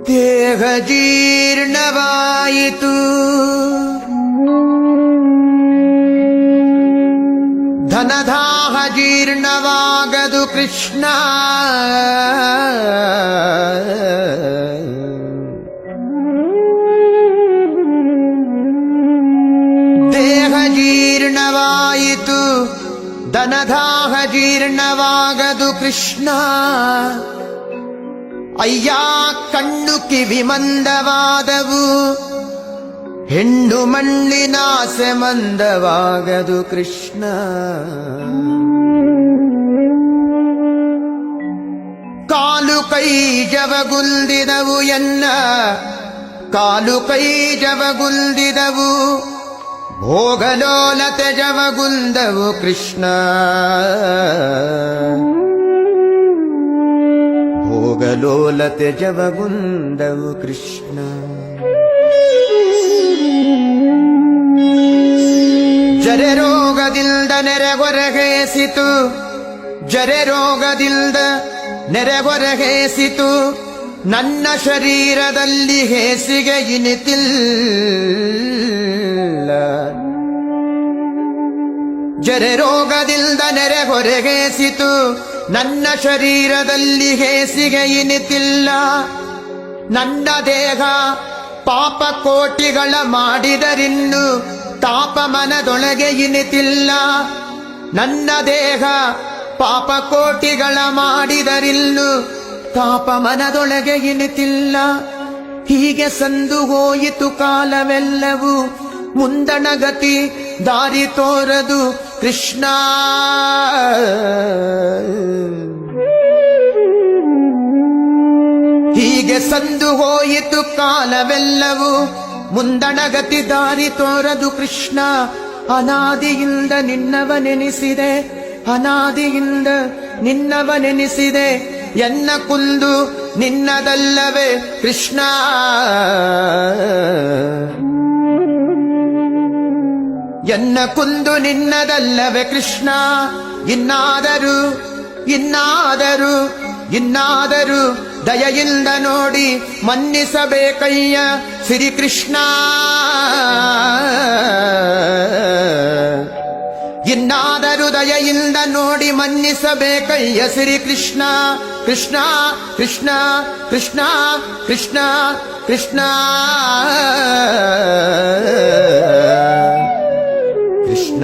ದೇಹ ಜೀರ್ಣವಾಯಿತು, ಧನದಾಹ ಜೀರ್ಣವಾಗದು ಕೃಷ್ಣ. ದೇಹ ಜೀರ್ಣವಾಯಿತು, ಧನದಾಹ ಜೀರ್ಣವಾಗದು ಕೃಷ್ಣ. ಅಯ್ಯ ಕಣ್ಣು ಕಿವಿ ಮಂದವಾದವು, ಹೆಣ್ಣು ಮಣ್ಣಿನಾಸೆ ಮಂದವಾಗದು ಕೃಷ್ಣ. ಕಾಲು ಕೈ ಜವಗುಲ್ದಿದವು ಎನ್ನ, ಕಾಲು ಕೈ ಜವಗುಲ್ದಿದವು, ಭೋಗಲೋಲತೆ ಜವಗುಲ್ದವು ಕೃಷ್ಣ. ಭೋಗಲೋಲತೆ ಜವಗುಂದವು ಕೃಷ್ಣ. ಜರೆ ರೋಗದಿಂದ ನೆರೆಗೊರಗೇಸಿತು, ಜರೆ ರೋಗದಿಂದ ನೆರೆಗೊರಗೇಸಿತು, ನನ್ನ ಶರೀರದಲ್ಲಿ ಹೇಸಿಗೆ ಇನಿತಿಲ್ಲ. ಜರೆ ರೋಗದಿಂದ ನೆರೆಗೊರಗೇಸಿತು, ನನ್ನ ಶರೀರದಲ್ಲಿ ಹೇಸಿಗೆ ಇನಿತಿಲ್ಲ. ನನ್ನ ದೇಹ ಪಾಪ ಕೋಟಿಗಳ ಮಾಡಿದರಿನ್ನು ತಾಪ ಮನದೊಳಗೆ ಇನಿತಿಲ್ಲ. ನನ್ನ ದೇಹ ಪಾಪ ಕೋಟಿಗಳ ಮಾಡಿದರಿನ್ನು ತಾಪ ಮನದೊಳಗೆ ಇನಿತಿಲ್ಲ. ಹೀಗೆ ಸಂದು ಹೋಯಿತು ಕಾಲವೆಲ್ಲವೂ, ಮುಂದಣಗತಿ ದಾರಿ ತೋರದು ಕೃಷ್ಣ. ಹೀಗೆ ಸಂದು ಹೋಯಿತು ಕಾಲವೆಲ್ಲವೂ, ಮುಂದಣಗತಿ ದಾರಿ ತೋರದು ಕೃಷ್ಣ. ಅನಾದಿಯಿಂದ ನಿನ್ನವನೆನಿಸಿದೆ, ಅನಾದಿಯಿಂದ ನಿನ್ನವನೆನಿಸಿದೆ, ಎನ್ನ ಕುಂದು ನಿನ್ನದಲ್ಲವೇ ಕೃಷ್ಣ. ಎನ್ನ ಕುಂದು ನಿನ್ನದಲ್ಲವೇ ಕೃಷ್ಣ. ಇನ್ನಾದರೂ ಇನ್ನಾದರೂ ಇನ್ನಾದರೂ ದಯೆಯಿಂದ ನೋಡಿ ಮನ್ನಿಸಬೇಕಯ್ಯ ಶ್ರೀಕೃಷ್ಣ. ಇನ್ನಾದರೂ ದಯೆಯಿಂದ ನೋಡಿ ಮನ್ನಿಸಬೇಕಯ್ಯ ಶ್ರೀಕೃಷ್ಣ. ಕೃಷ್ಣ ಕೃಷ್ಣ ಕೃಷ್ಣ ಕೃಷ್ಣ ಕೃಷ್ಣ ಕೃಷ್ಣ.